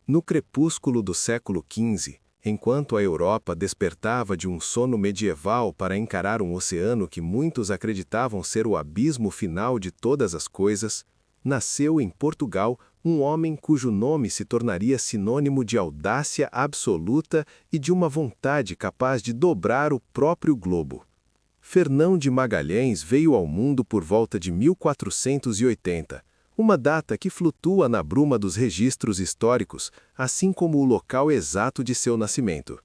No crepúsculo do século XV, enquanto a Europa despertava de um sono medieval para encarar um oceano que muitos acreditavam ser o abismo final de todas as coisas, nasceu em Portugal um homem cujo nome se tornaria sinônimo de audácia absoluta e de uma vontade capaz de dobrar o próprio globo. Fernão de Magalhães veio ao mundo por volta de 1480, uma data que flutua na bruma dos registros históricos, assim como o local exato de seu nascimento.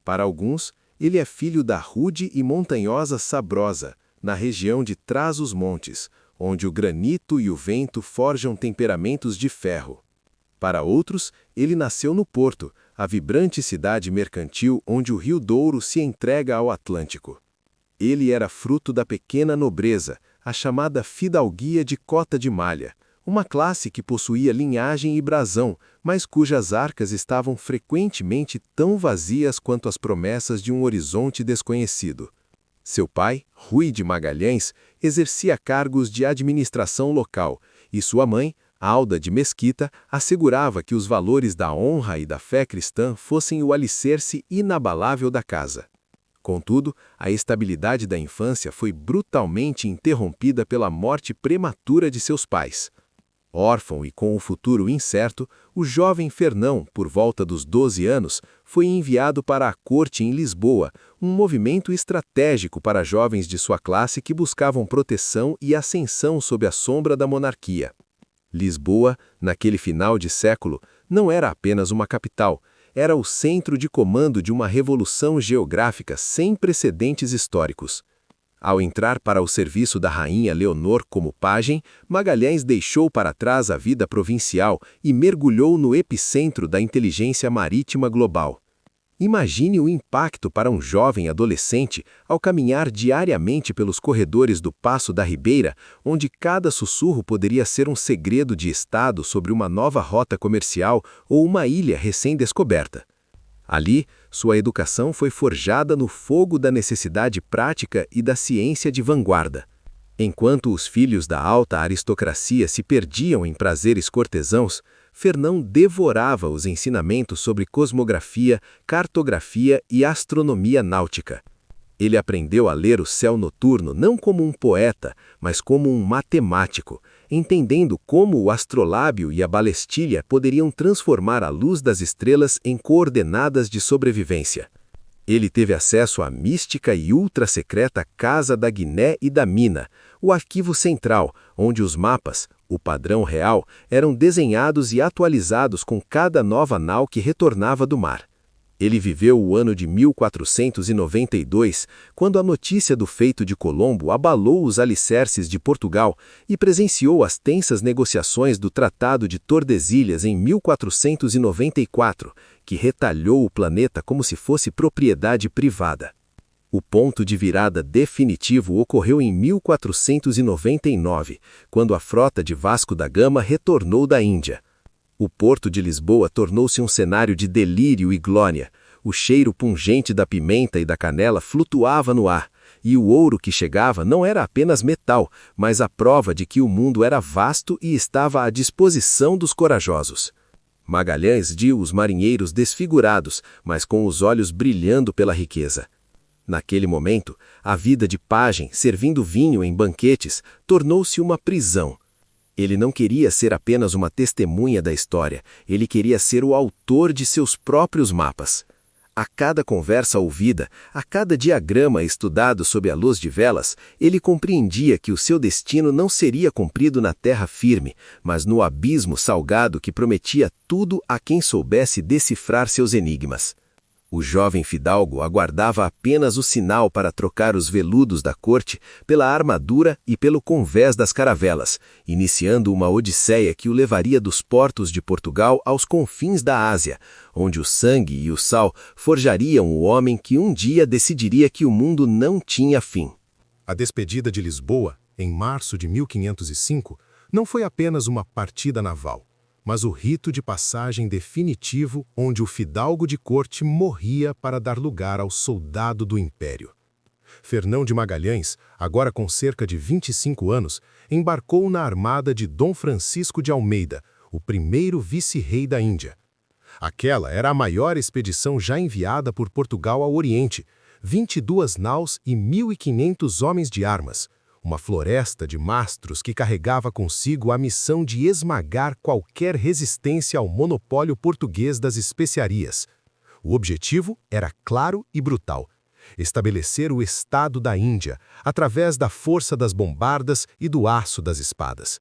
Para alguns, ele é filho da rude e montanhosa Sabrosa, na região de Trás-os-Montes, onde o granito e o vento forjam temperamentos de ferro. Para outros, ele nasceu no Porto, a vibrante cidade mercantil onde o Rio Douro se entrega ao Atlântico. Ele era fruto da pequena nobreza, a chamada fidalguia de cota de malha, uma classe que possuía linhagem e brasão, mas cujas arcas estavam frequentemente tão vazias quanto as promessas de um horizonte desconhecido. Seu pai, Rui de Magalhães, exercia cargos de administração local, e sua mãe, Alda de Mesquita, assegurava que os valores da honra e da fé cristã fossem o alicerce inabalável da casa. Contudo, a estabilidade da infância foi brutalmente interrompida pela morte prematura de seus pais. Órfão e com o futuro incerto, o jovem Fernão, por volta dos 12 anos, foi enviado para a corte em Lisboa, um movimento estratégico para jovens de sua classe que buscavam proteção e ascensão sob a sombra da monarquia. Lisboa, naquele final de século, não era apenas uma capital, era o centro de comando de uma revolução geográfica sem precedentes históricos. Ao entrar para o serviço da rainha Leonor como pajem, Magalhães deixou para trás a vida provincial e mergulhou no epicentro da inteligência marítima global. Imagine o impacto para um jovem adolescente ao caminhar diariamente pelos corredores do Paço da Ribeira, onde cada sussurro poderia ser um segredo de Estado sobre uma nova rota comercial ou uma ilha recém-descoberta. Ali, sua educação foi forjada no fogo da necessidade prática e da ciência de vanguarda. Enquanto os filhos da alta aristocracia se perdiam em prazeres cortesãos, Fernão devorava os ensinamentos sobre cosmografia, cartografia e astronomia náutica. Ele aprendeu a ler o céu noturno não como um poeta, mas como um matemático, entendendo como o astrolábio e a balestilha poderiam transformar a luz das estrelas em coordenadas de sobrevivência. Ele teve acesso à mística e ultra-secreta Casa da Guiné e da Mina, o arquivo central, onde os mapas, o padrão real, eram desenhados e atualizados com cada nova nau que retornava do mar. Ele viveu o ano de 1492, quando a notícia do feito de Colombo abalou os alicerces de Portugal e presenciou as tensas negociações do Tratado de Tordesilhas em 1494, que retalhou o planeta como se fosse propriedade privada. O ponto de virada definitivo ocorreu em 1499, quando a frota de Vasco da Gama retornou da Índia. O porto de Lisboa tornou-se um cenário de delírio e glória. O cheiro pungente da pimenta e da canela flutuava no ar, e o ouro que chegava não era apenas metal, mas a prova de que o mundo era vasto e estava à disposição dos corajosos. Magalhães viu os marinheiros desfigurados, mas com os olhos brilhando pela riqueza. Naquele momento, a vida de pajem, servindo vinho em banquetes, tornou-se uma prisão. Ele não queria ser apenas uma testemunha da história, ele queria ser o autor de seus próprios mapas. A cada conversa ouvida, a cada diagrama estudado sob a luz de velas, ele compreendia que o seu destino não seria cumprido na terra firme, mas no abismo salgado que prometia tudo a quem soubesse decifrar seus enigmas. O jovem fidalgo aguardava apenas o sinal para trocar os veludos da corte pela armadura e pelo convés das caravelas, iniciando uma odisseia que o levaria dos portos de Portugal aos confins da Ásia, onde o sangue e o sal forjariam o homem que um dia decidiria que o mundo não tinha fim. A despedida de Lisboa, em março de 1505, não foi apenas uma partida naval, mas o rito de passagem definitivo onde o fidalgo de corte morria para dar lugar ao soldado do império. Fernão de Magalhães, agora com cerca de 25 anos, embarcou na armada de Dom Francisco de Almeida, o primeiro vice-rei da Índia. Aquela era a maior expedição já enviada por Portugal ao Oriente, 22 naus e 1.500 homens de armas, uma floresta de mastros que carregava consigo a missão de esmagar qualquer resistência ao monopólio português das especiarias. O objetivo era claro e brutal: estabelecer o Estado da Índia, através da força das bombardas e do aço das espadas.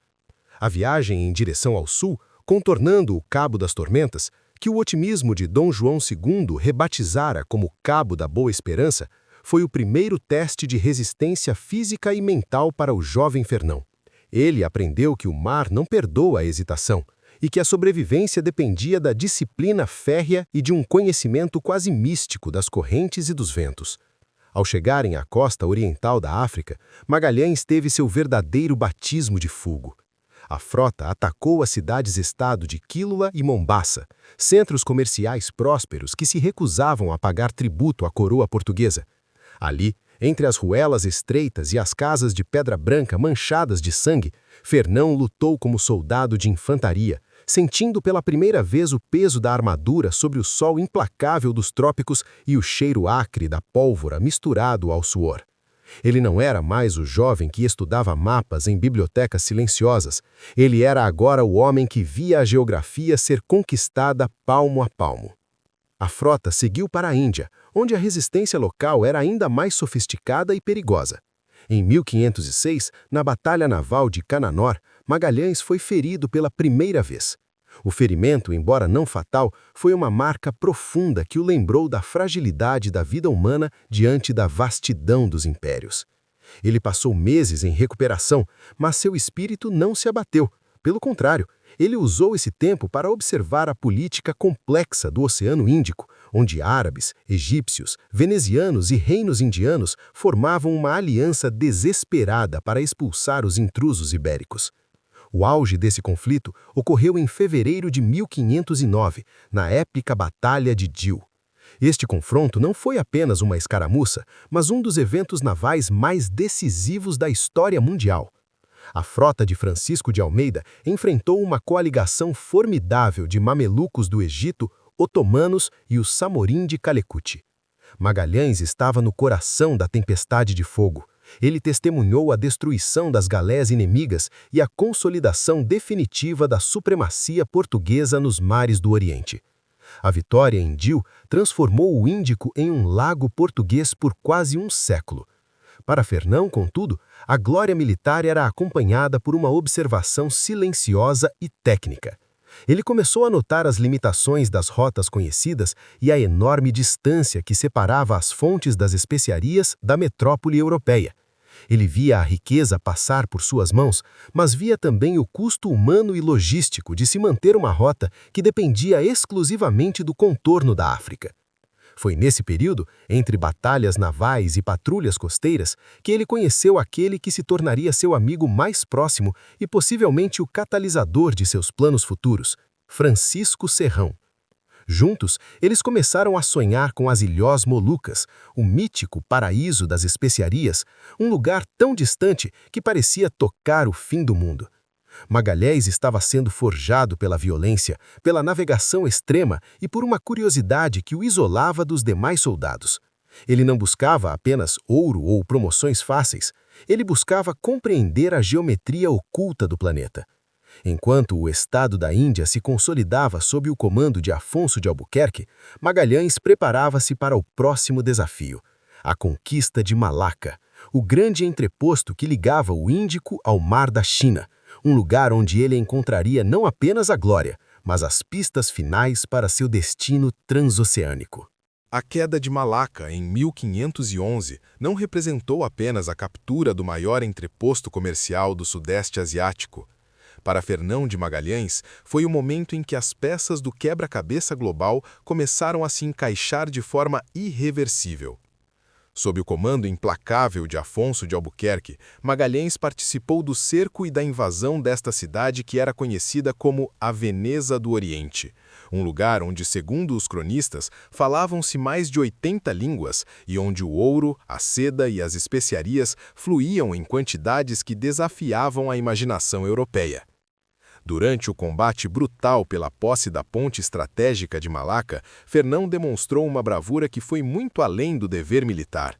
A viagem em direção ao sul, contornando o Cabo das Tormentas, que o otimismo de Dom João II rebatizara como Cabo da Boa Esperança, foi o primeiro teste de resistência física e mental para o jovem Fernão. Ele aprendeu que o mar não perdoa a hesitação e que a sobrevivência dependia da disciplina férrea e de um conhecimento quase místico das correntes e dos ventos. Ao chegarem à costa oriental da África, Magalhães teve seu verdadeiro batismo de fogo. A frota atacou as cidades-estado de Quilula e Mombaça, centros comerciais prósperos que se recusavam a pagar tributo à coroa portuguesa. Ali, entre as ruelas estreitas e as casas de pedra branca manchadas de sangue, Fernão lutou como soldado de infantaria, sentindo pela primeira vez o peso da armadura sobre o sol implacável dos trópicos e o cheiro acre da pólvora misturado ao suor. Ele não era mais o jovem que estudava mapas em bibliotecas silenciosas. Ele era agora o homem que via a geografia ser conquistada palmo a palmo. A frota seguiu para a Índia, onde a resistência local era ainda mais sofisticada e perigosa. Em 1506, na Batalha Naval de Cananor, Magalhães foi ferido pela primeira vez. O ferimento, embora não fatal, foi uma marca profunda que o lembrou da fragilidade da vida humana diante da vastidão dos impérios. Ele passou meses em recuperação, mas seu espírito não se abateu. Pelo contrário, ele usou esse tempo para observar a política complexa do Oceano Índico, onde árabes, egípcios, venezianos e reinos indianos formavam uma aliança desesperada para expulsar os intrusos ibéricos. O auge desse conflito ocorreu em fevereiro de 1509, na épica Batalha de Dil. Este confronto não foi apenas uma escaramuça, mas um dos eventos navais mais decisivos da história mundial. A frota de Francisco de Almeida enfrentou uma coligação formidável de mamelucos do Egito, otomanos e os Samorim de Calecut. Magalhães estava no coração da tempestade de fogo. Ele testemunhou a destruição das galés inimigas e a consolidação definitiva da supremacia portuguesa nos mares do Oriente. A vitória em Dil transformou o Índico em um lago português por quase um século. Para Fernão, contudo, a glória militar era acompanhada por uma observação silenciosa e técnica. Ele começou a notar as limitações das rotas conhecidas e a enorme distância que separava as fontes das especiarias da metrópole europeia. Ele via a riqueza passar por suas mãos, mas via também o custo humano e logístico de se manter uma rota que dependia exclusivamente do contorno da África. Foi nesse período, entre batalhas navais e patrulhas costeiras, que ele conheceu aquele que se tornaria seu amigo mais próximo e possivelmente o catalisador de seus planos futuros, Francisco Serrão. Juntos, eles começaram a sonhar com as Ilhós Molucas, o mítico paraíso das especiarias, um lugar tão distante que parecia tocar o fim do mundo. Magalhães estava sendo forjado pela violência, pela navegação extrema e por uma curiosidade que o isolava dos demais soldados. Ele não buscava apenas ouro ou promoções fáceis, ele buscava compreender a geometria oculta do planeta. Enquanto o Estado da Índia se consolidava sob o comando de Afonso de Albuquerque, Magalhães preparava-se para o próximo desafio, a conquista de Malaca, o grande entreposto que ligava o Índico ao Mar da China, um lugar onde ele encontraria não apenas a glória, mas as pistas finais para seu destino transoceânico. A queda de Malaca, em 1511, não representou apenas a captura do maior entreposto comercial do Sudeste Asiático. Para Fernão de Magalhães, foi o momento em que as peças do quebra-cabeça global começaram a se encaixar de forma irreversível. Sob o comando implacável de Afonso de Albuquerque, Magalhães participou do cerco e da invasão desta cidade que era conhecida como a Veneza do Oriente, um lugar onde, segundo os cronistas, falavam-se mais de 80 línguas e onde o ouro, a seda e as especiarias fluíam em quantidades que desafiavam a imaginação europeia. Durante o combate brutal pela posse da ponte estratégica de Malaca, Fernão demonstrou uma bravura que foi muito além do dever militar.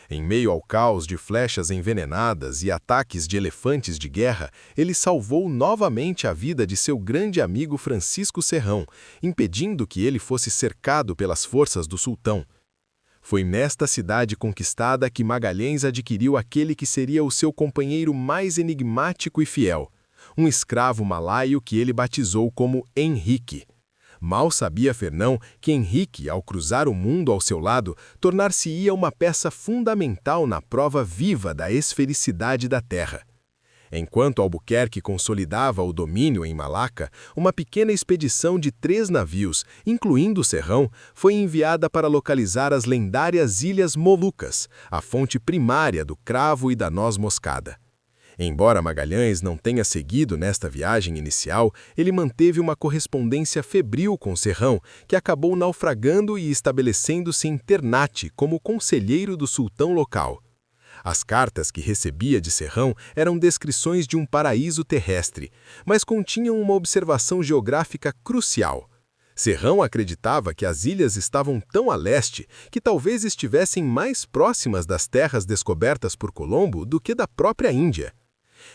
Em meio ao caos de flechas envenenadas e ataques de elefantes de guerra, ele salvou novamente a vida de seu grande amigo Francisco Serrão, impedindo que ele fosse cercado pelas forças do sultão. Foi nesta cidade conquistada que Magalhães adquiriu aquele que seria o seu companheiro mais enigmático e fiel, um escravo malaio que ele batizou como Henrique. Mal sabia Fernão que Henrique, ao cruzar o mundo ao seu lado, tornar-se-ia uma peça fundamental na prova viva da esfericidade da Terra. Enquanto Albuquerque consolidava o domínio em Malaca, uma pequena expedição de 3 navios, incluindo o Serrão, foi enviada para localizar as lendárias Ilhas Molucas, a fonte primária do cravo e da noz moscada. Embora Magalhães não tenha seguido nesta viagem inicial, ele manteve uma correspondência febril com Serrão, que acabou naufragando e estabelecendo-se em Ternate como conselheiro do sultão local. As cartas que recebia de Serrão eram descrições de um paraíso terrestre, mas continham uma observação geográfica crucial. Serrão acreditava que as ilhas estavam tão a leste que talvez estivessem mais próximas das terras descobertas por Colombo do que da própria Índia.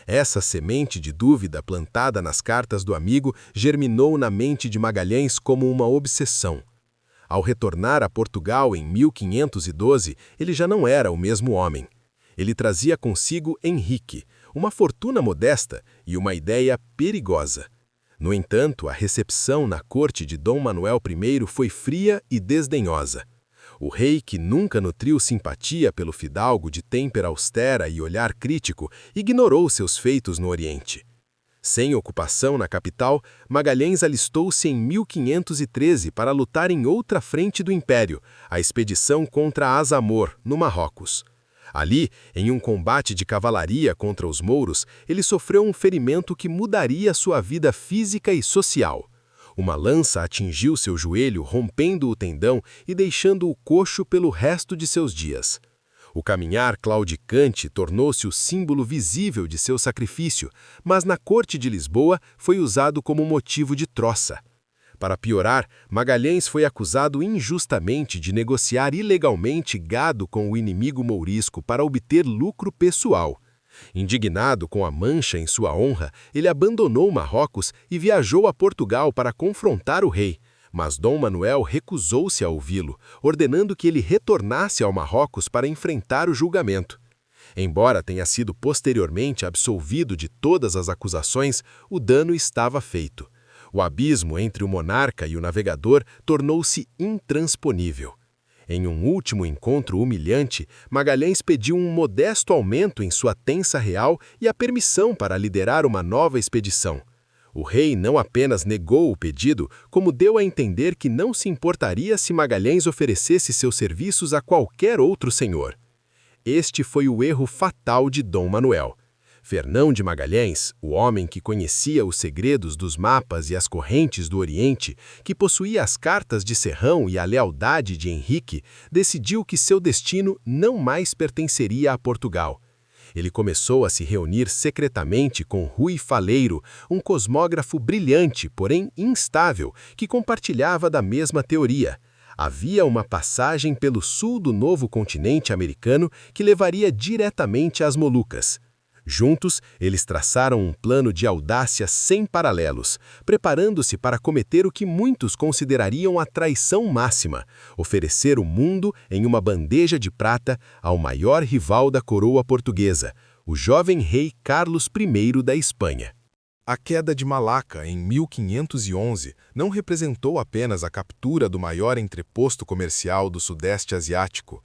Essa semente de dúvida plantada nas cartas do amigo germinou na mente de Magalhães como uma obsessão. Ao retornar a Portugal em 1512, ele já não era o mesmo homem. Ele trazia consigo Henrique, uma fortuna modesta e uma ideia perigosa. No entanto, a recepção na corte de Dom Manuel I foi fria e desdenhosa. O rei, que nunca nutriu simpatia pelo fidalgo de têmpera austera e olhar crítico, ignorou seus feitos no Oriente. Sem ocupação na capital, Magalhães alistou-se em 1513 para lutar em outra frente do império, a expedição contra Azamor, no Marrocos. Ali, em um combate de cavalaria contra os mouros, ele sofreu um ferimento que mudaria sua vida física e social. Uma lança atingiu seu joelho, rompendo o tendão e deixando-o coxo pelo resto de seus dias. O caminhar claudicante tornou-se o símbolo visível de seu sacrifício, mas na corte de Lisboa foi usado como motivo de troça. Para piorar, Magalhães foi acusado injustamente de negociar ilegalmente gado com o inimigo mourisco para obter lucro pessoal. Indignado com a mancha em sua honra, ele abandonou Marrocos e viajou a Portugal para confrontar o rei, mas Dom Manuel recusou-se a ouvi-lo, ordenando que ele retornasse ao Marrocos para enfrentar o julgamento. Embora tenha sido posteriormente absolvido de todas as acusações, o dano estava feito. O abismo entre o monarca e o navegador tornou-se intransponível. Em um último encontro humilhante, Magalhães pediu um modesto aumento em sua tensa real e a permissão para liderar uma nova expedição. O rei não apenas negou o pedido, como deu a entender que não se importaria se Magalhães oferecesse seus serviços a qualquer outro senhor. Este foi o erro fatal de Dom Manuel. Fernão de Magalhães, o homem que conhecia os segredos dos mapas e as correntes do Oriente, que possuía as cartas de Serrão e a lealdade de Henrique, decidiu que seu destino não mais pertenceria a Portugal. Ele começou a se reunir secretamente com Rui Faleiro, um cosmógrafo brilhante, porém instável, que compartilhava da mesma teoria. Havia uma passagem pelo sul do novo continente americano que levaria diretamente às Molucas. Juntos, eles traçaram um plano de audácia sem paralelos, preparando-se para cometer o que muitos considerariam a traição máxima: oferecer o mundo em uma bandeja de prata ao maior rival da coroa portuguesa, o jovem rei Carlos I da Espanha. A queda de Malaca, em 1511, não representou apenas a captura do maior entreposto comercial do Sudeste Asiático.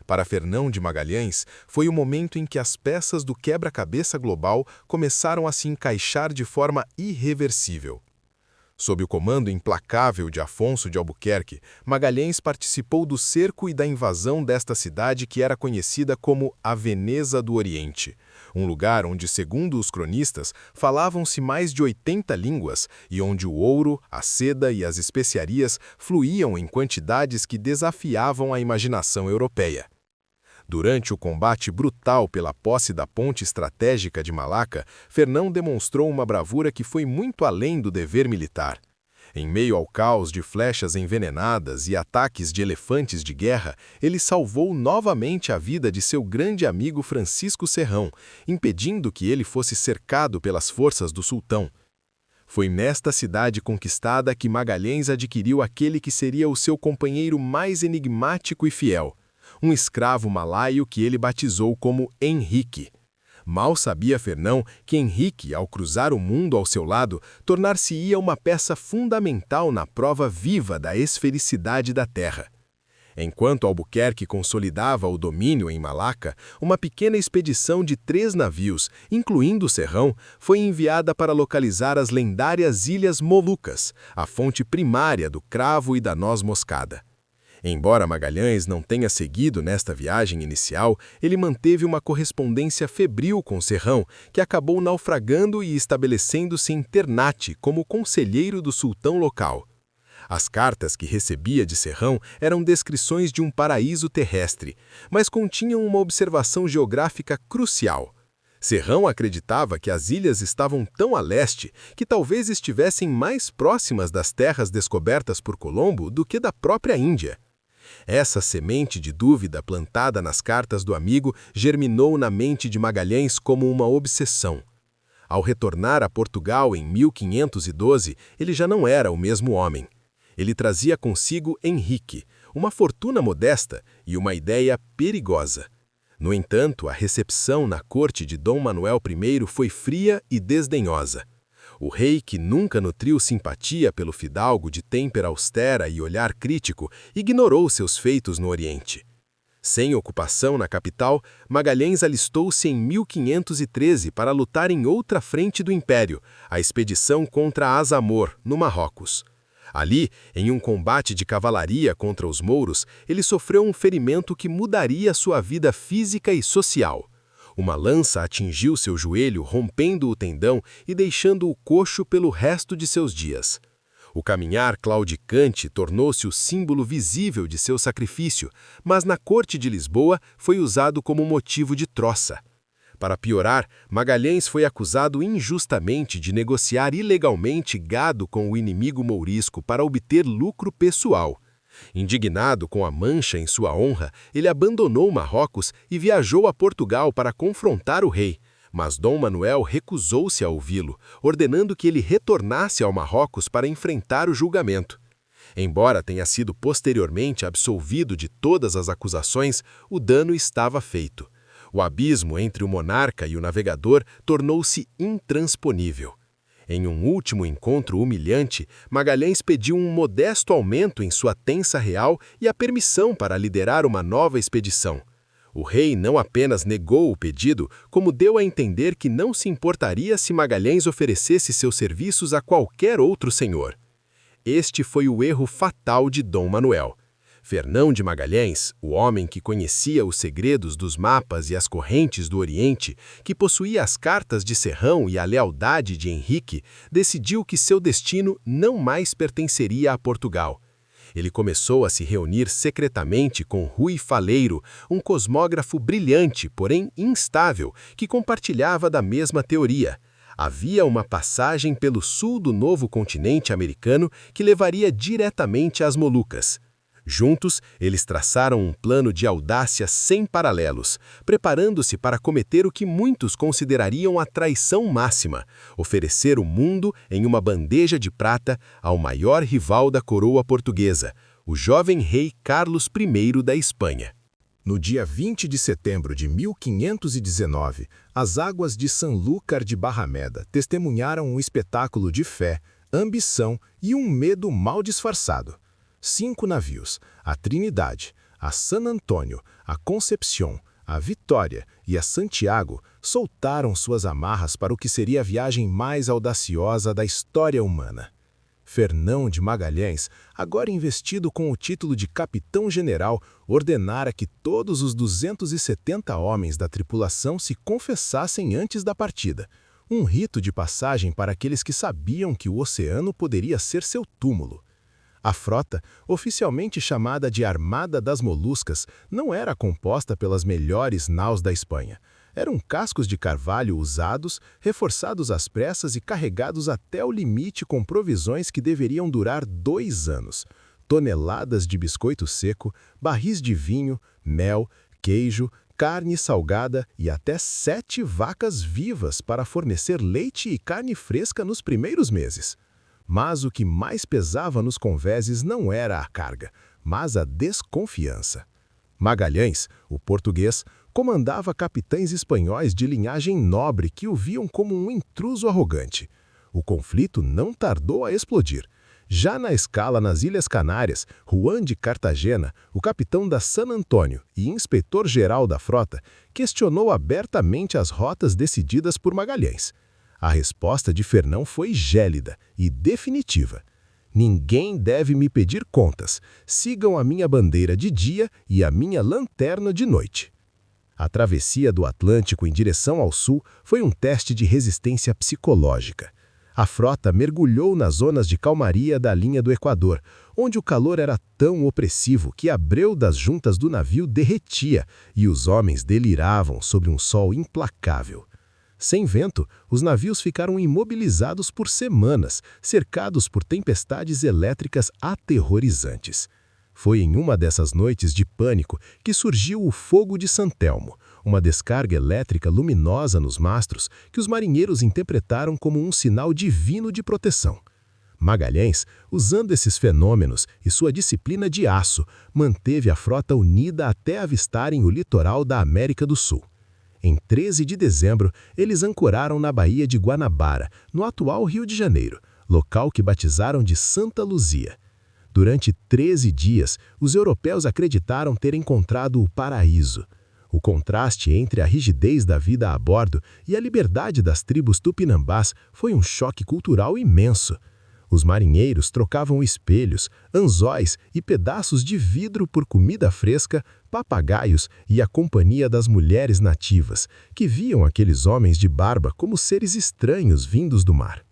Para Fernão de Magalhães, foi o momento em que as peças do quebra-cabeça global começaram a se encaixar de forma irreversível. Sob o comando implacável de Afonso de Albuquerque, Magalhães participou do cerco e da invasão desta cidade que era conhecida como a Veneza do Oriente, um lugar onde, segundo os cronistas, falavam-se mais de 80 línguas e onde o ouro, a seda e as especiarias fluíam em quantidades que desafiavam a imaginação europeia. Durante o combate brutal pela posse da ponte estratégica de Malaca, Fernão demonstrou uma bravura que foi muito além do dever militar. Em meio ao caos de flechas envenenadas e ataques de elefantes de guerra, ele salvou novamente a vida de seu grande amigo Francisco Serrão, impedindo que ele fosse cercado pelas forças do sultão. Foi nesta cidade conquistada que Magalhães adquiriu aquele que seria o seu companheiro mais enigmático e fiel, um escravo malaio que ele batizou como Henrique. Mal sabia Fernão que Henrique, ao cruzar o mundo ao seu lado, tornar-se-ia uma peça fundamental na prova viva da esfericidade da terra. Enquanto Albuquerque consolidava o domínio em Malaca, uma pequena expedição de 3 navios, incluindo Serrão, foi enviada para localizar as lendárias Ilhas Molucas, a fonte primária do cravo e da noz moscada. Embora Magalhães não tenha seguido nesta viagem inicial, ele manteve uma correspondência febril com Serrão, que acabou naufragando e estabelecendo-se em Ternate como conselheiro do sultão local. As cartas que recebia de Serrão eram descrições de um paraíso terrestre, mas continham uma observação geográfica crucial. Serrão acreditava que as ilhas estavam tão a leste que talvez estivessem mais próximas das terras descobertas por Colombo do que da própria Índia. Essa semente de dúvida plantada nas cartas do amigo germinou na mente de Magalhães como uma obsessão. Ao retornar a Portugal em 1512, ele já não era o mesmo homem. Ele trazia consigo Henrique, uma fortuna modesta e uma ideia perigosa. No entanto, a recepção na corte de Dom Manuel I foi fria e desdenhosa. O rei, que nunca nutriu simpatia pelo fidalgo de têmpera austera e olhar crítico, ignorou seus feitos no Oriente. Sem ocupação na capital, Magalhães alistou-se em 1513 para lutar em outra frente do império, a expedição contra Azamor, no Marrocos. Ali, em um combate de cavalaria contra os mouros, ele sofreu um ferimento que mudaria sua vida física e social. Uma lança atingiu seu joelho, rompendo o tendão e deixando-o coxo pelo resto de seus dias. O caminhar claudicante tornou-se o símbolo visível de seu sacrifício, mas na corte de Lisboa foi usado como motivo de troça. Para piorar, Magalhães foi acusado injustamente de negociar ilegalmente gado com o inimigo mourisco para obter lucro pessoal. Indignado com a mancha em sua honra, ele abandonou Marrocos e viajou a Portugal para confrontar o rei, mas Dom Manuel recusou-se a ouvi-lo, ordenando que ele retornasse ao Marrocos para enfrentar o julgamento. Embora tenha sido posteriormente absolvido de todas as acusações, o dano estava feito. O abismo entre o monarca e o navegador tornou-se intransponível. Em um último encontro humilhante, Magalhães pediu um modesto aumento em sua tensa real e a permissão para liderar uma nova expedição. O rei não apenas negou o pedido, como deu a entender que não se importaria se Magalhães oferecesse seus serviços a qualquer outro senhor. Este foi o erro fatal de Dom Manuel. Fernão de Magalhães, o homem que conhecia os segredos dos mapas e as correntes do Oriente, que possuía as cartas de Serrão e a lealdade de Henrique, decidiu que seu destino não mais pertenceria a Portugal. Ele começou a se reunir secretamente com Rui Faleiro, um cosmógrafo brilhante, porém instável, que compartilhava da mesma teoria. Havia uma passagem pelo sul do novo continente americano que levaria diretamente às Molucas. Juntos, eles traçaram um plano de audácia sem paralelos, preparando-se para cometer o que muitos considerariam a traição máxima: oferecer o mundo em uma bandeja de prata ao maior rival da coroa portuguesa, o jovem rei Carlos I da Espanha. No dia 20 de setembro de 1519, as águas de Sanlúcar de Barrameda testemunharam um espetáculo de fé, ambição e um medo mal disfarçado. 5 navios, a Trinidade, a San Antônio, a Concepción, a Vitória e a Santiago, soltaram suas amarras para o que seria a viagem mais audaciosa da história humana. Fernão de Magalhães, agora investido com o título de capitão-general, ordenara que todos os 270 homens da tripulação se confessassem antes da partida, um rito de passagem para aqueles que sabiam que o oceano poderia ser seu túmulo. A frota, oficialmente chamada de Armada das Moluscas, não era composta pelas melhores naus da Espanha. Eram cascos de carvalho usados, reforçados às pressas e carregados até o limite com provisões que deveriam durar 2 anos. Toneladas de biscoito seco, barris de vinho, mel, queijo, carne salgada e até 7 vacas vivas para fornecer leite e carne fresca nos primeiros meses. Mas o que mais pesava nos convéses não era a carga, mas a desconfiança. Magalhães, o português, comandava capitães espanhóis de linhagem nobre que o viam como um intruso arrogante. O conflito não tardou a explodir. Já na escala nas Ilhas Canárias, Juan de Cartagena, o capitão da San Antônio e inspetor-geral da frota, questionou abertamente as rotas decididas por Magalhães. A resposta de Fernão foi gélida e definitiva. Ninguém deve me pedir contas. Sigam a minha bandeira de dia e a minha lanterna de noite. A travessia do Atlântico em direção ao sul foi um teste de resistência psicológica. A frota mergulhou nas zonas de calmaria da linha do Equador, onde o calor era tão opressivo que a breu das juntas do navio derretia e os homens deliravam sob um sol implacável. Sem vento, os navios ficaram imobilizados por semanas, cercados por tempestades elétricas aterrorizantes. Foi em uma dessas noites de pânico que surgiu o fogo de San Telmo, uma descarga elétrica luminosa nos mastros que os marinheiros interpretaram como um sinal divino de proteção. Magalhães, usando esses fenômenos e sua disciplina de aço, manteve a frota unida até avistarem o litoral da América do Sul. Em 13 de dezembro, eles ancoraram na Baía de Guanabara, no atual Rio de Janeiro, local que batizaram de Santa Luzia. Durante 13 dias, os europeus acreditaram ter encontrado o paraíso. O contraste entre a rigidez da vida a bordo e a liberdade das tribos tupinambás foi um choque cultural imenso. Os marinheiros trocavam espelhos, anzóis e pedaços de vidro por comida fresca, papagaios e a companhia das mulheres nativas, que viam aqueles homens de barba como seres estranhos vindos do mar.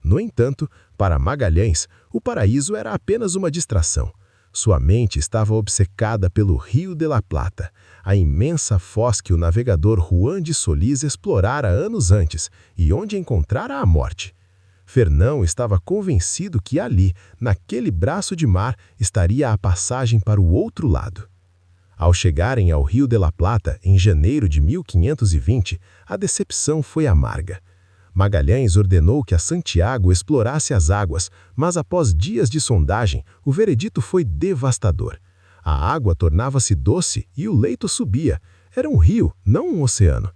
No entanto, para Magalhães, o paraíso era apenas uma distração. Sua mente estava obcecada pelo Rio de la Plata, a imensa foz que o navegador Juan de Solís explorara anos antes e onde encontrara a morte. Fernão estava convencido que ali, naquele braço de mar, estaria a passagem para o outro lado. Ao chegarem ao Rio de la Plata, em janeiro de 1520, a decepção foi amarga. Magalhães ordenou que a Santiago explorasse as águas, mas após dias de sondagem, o veredito foi devastador. A água tornava-se doce e o leito subia. Era um rio, não um oceano.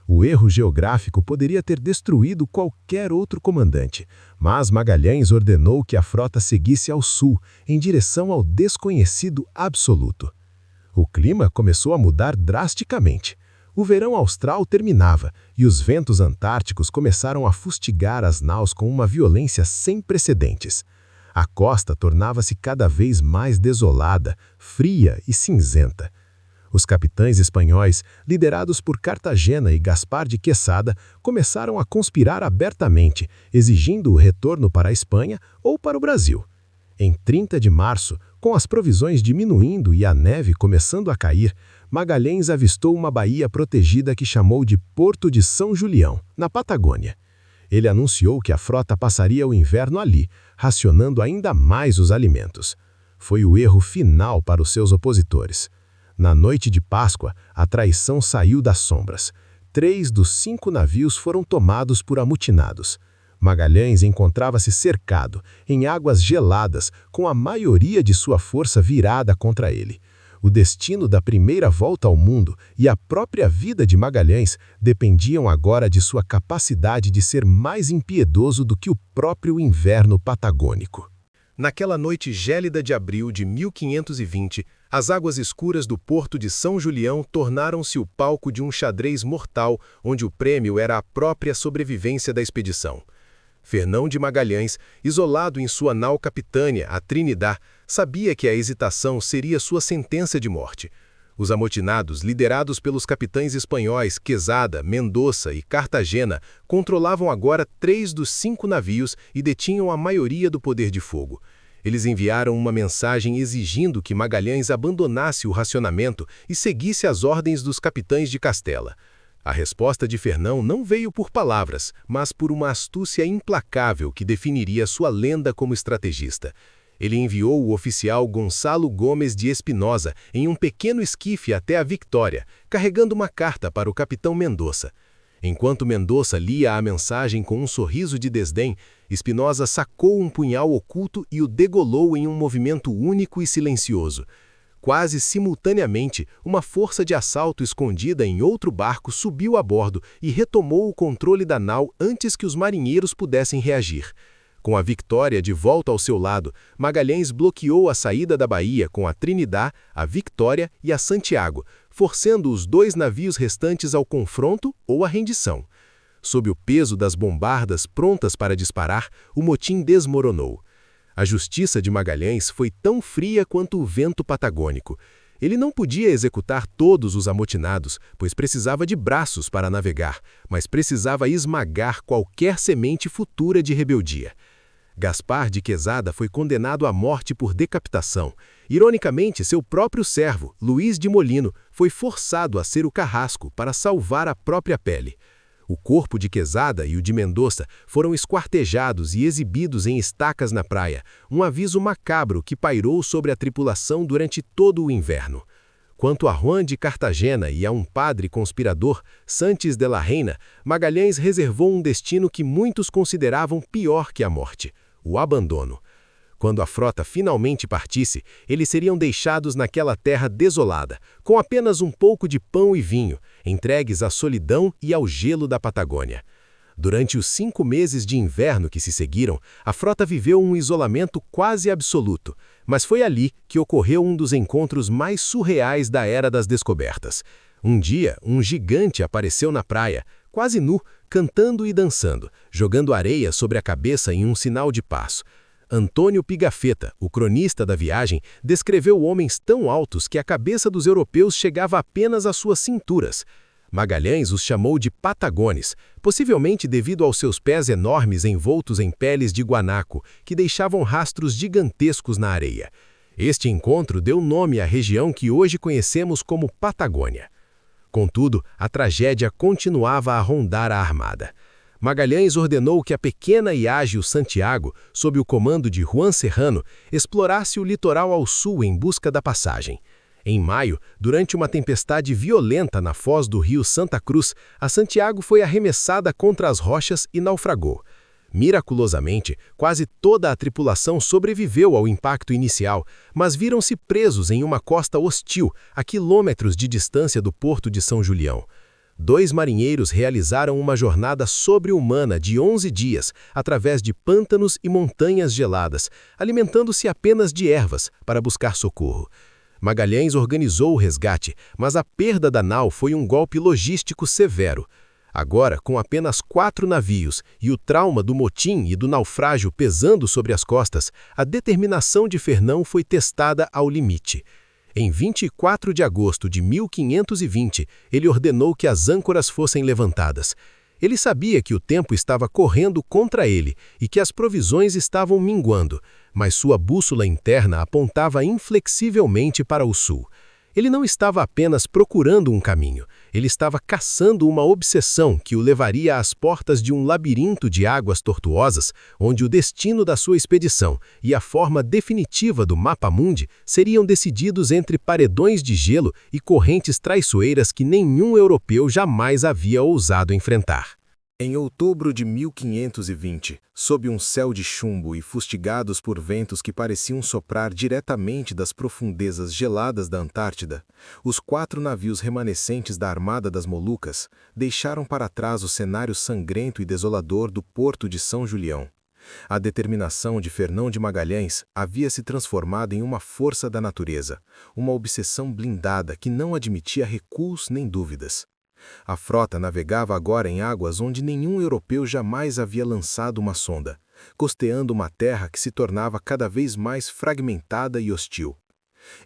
O erro geográfico poderia ter destruído qualquer outro comandante, mas Magalhães ordenou que a frota seguisse ao sul, em direção ao desconhecido absoluto. O clima começou a mudar drasticamente. O verão austral terminava e os ventos antárticos começaram a fustigar as naus com uma violência sem precedentes. A costa tornava-se cada vez mais desolada, fria e cinzenta. Os capitães espanhóis, liderados por Cartagena e Gaspar de Quesada, começaram a conspirar abertamente, exigindo o retorno para a Espanha ou para o Brasil. Em 30 de março, com as provisões diminuindo e a neve começando a cair, Magalhães avistou uma baía protegida que chamou de Porto de São Julião, na Patagônia. Ele anunciou que a frota passaria o inverno ali, racionando ainda mais os alimentos. Foi o erro final para os seus opositores. Na noite de Páscoa, a traição saiu das sombras. 3 dos 5 navios foram tomados por amotinados. Magalhães encontrava-se cercado, em águas geladas, com a maioria de sua força virada contra ele. O destino da primeira volta ao mundo e a própria vida de Magalhães dependiam agora de sua capacidade de ser mais impiedoso do que o próprio inverno patagônico. Naquela noite gélida de abril de 1520, as águas escuras do Porto de São Julião tornaram-se o palco de um xadrez mortal, onde o prêmio era a própria sobrevivência da expedição. Fernão de Magalhães, isolado em sua nau capitânia, a Trinidad, sabia que a hesitação seria sua sentença de morte. Os amotinados, liderados pelos capitães espanhóis Quesada, Mendoza e Cartagena, controlavam agora 3 dos 5 navios e detinham a maioria do poder de fogo. Eles enviaram uma mensagem exigindo que Magalhães abandonasse o racionamento e seguisse as ordens dos capitães de Castela. A resposta de Fernão não veio por palavras, mas por uma astúcia implacável que definiria sua lenda como estrategista. Ele enviou o oficial Gonçalo Gomes de Espinosa em um pequeno esquife até a Victória, carregando uma carta para o capitão Mendonça. Enquanto Mendonça lia a mensagem com um sorriso de desdém, Espinosa sacou um punhal oculto e o degolou em um movimento único e silencioso. Quase simultaneamente, uma força de assalto escondida em outro barco subiu a bordo e retomou o controle da nau antes que os marinheiros pudessem reagir. Com a Victória de volta ao seu lado, Magalhães bloqueou a saída da baía com a Trinidad, a Victória e a Santiago, forçando os 2 navios restantes ao confronto ou à rendição. Sob o peso das bombardas prontas para disparar, o motim desmoronou. A justiça de Magalhães foi tão fria quanto o vento patagônico. Ele não podia executar todos os amotinados, pois precisava de braços para navegar, mas precisava esmagar qualquer semente futura de rebeldia. Gaspar de Quezada foi condenado à morte por decapitação. Ironicamente, seu próprio servo, Luís de Molino, foi forçado a ser o carrasco para salvar a própria pele. O corpo de Quezada e o de Mendonça foram esquartejados e exibidos em estacas na praia, um aviso macabro que pairou sobre a tripulação durante todo o inverno. Quanto a Juan de Cartagena e a um padre conspirador, Santos de la Reina, Magalhães reservou um destino que muitos consideravam pior que a morte: o abandono. Quando a frota finalmente partisse, eles seriam deixados naquela terra desolada, com apenas um pouco de pão e vinho, entregues à solidão e ao gelo da Patagônia. Durante os 5 meses de inverno que se seguiram, a frota viveu um isolamento quase absoluto, mas foi ali que ocorreu um dos encontros mais surreais da Era das Descobertas. Um dia, um gigante apareceu na praia, quase nu, cantando e dançando, jogando areia sobre a cabeça em um sinal de passo. Antônio Pigafetta, o cronista da viagem, descreveu homens tão altos que a cabeça dos europeus chegava apenas às suas cinturas. Magalhães os chamou de patagones, possivelmente devido aos seus pés enormes envoltos em peles de guanaco, que deixavam rastros gigantescos na areia. Este encontro deu nome à região que hoje conhecemos como Patagônia. Contudo, a tragédia continuava a rondar a armada. Magalhães ordenou que a pequena e ágil Santiago, sob o comando de Juan Serrano, explorasse o litoral ao sul em busca da passagem. Em maio, durante uma tempestade violenta na foz do rio Santa Cruz, a Santiago foi arremessada contra as rochas e naufragou. Miraculosamente, quase toda a tripulação sobreviveu ao impacto inicial, mas viram-se presos em uma costa hostil, a quilômetros de distância do porto de São Julião. 2 marinheiros realizaram uma jornada sobre-humana de 11 dias, através de pântanos e montanhas geladas, alimentando-se apenas de ervas para buscar socorro. Magalhães organizou o resgate, mas a perda da nau foi um golpe logístico severo. Agora, com apenas 4 navios e o trauma do motim e do naufrágio pesando sobre as costas, a determinação de Fernão foi testada ao limite. Em 24 de agosto de 1520, ele ordenou que as âncoras fossem levantadas. Ele sabia que o tempo estava correndo contra ele e que as provisões estavam minguando, mas sua bússola interna apontava inflexivelmente para o sul. Ele não estava apenas procurando um caminho, ele estava caçando uma obsessão que o levaria às portas de um labirinto de águas tortuosas, onde o destino da sua expedição e a forma definitiva do mapa-mundi seriam decididos entre paredões de gelo e correntes traiçoeiras que nenhum europeu jamais havia ousado enfrentar. Em outubro de 1520, sob um céu de chumbo e fustigados por ventos que pareciam soprar diretamente das profundezas geladas da Antártida, os 4 navios remanescentes da Armada das Molucas deixaram para trás o cenário sangrento e desolador do Porto de São Julião. A determinação de Fernão de Magalhães havia se transformado em uma força da natureza, uma obsessão blindada que não admitia recuos nem dúvidas. A frota navegava agora em águas onde nenhum europeu jamais havia lançado uma sonda, costeando uma terra que se tornava cada vez mais fragmentada e hostil.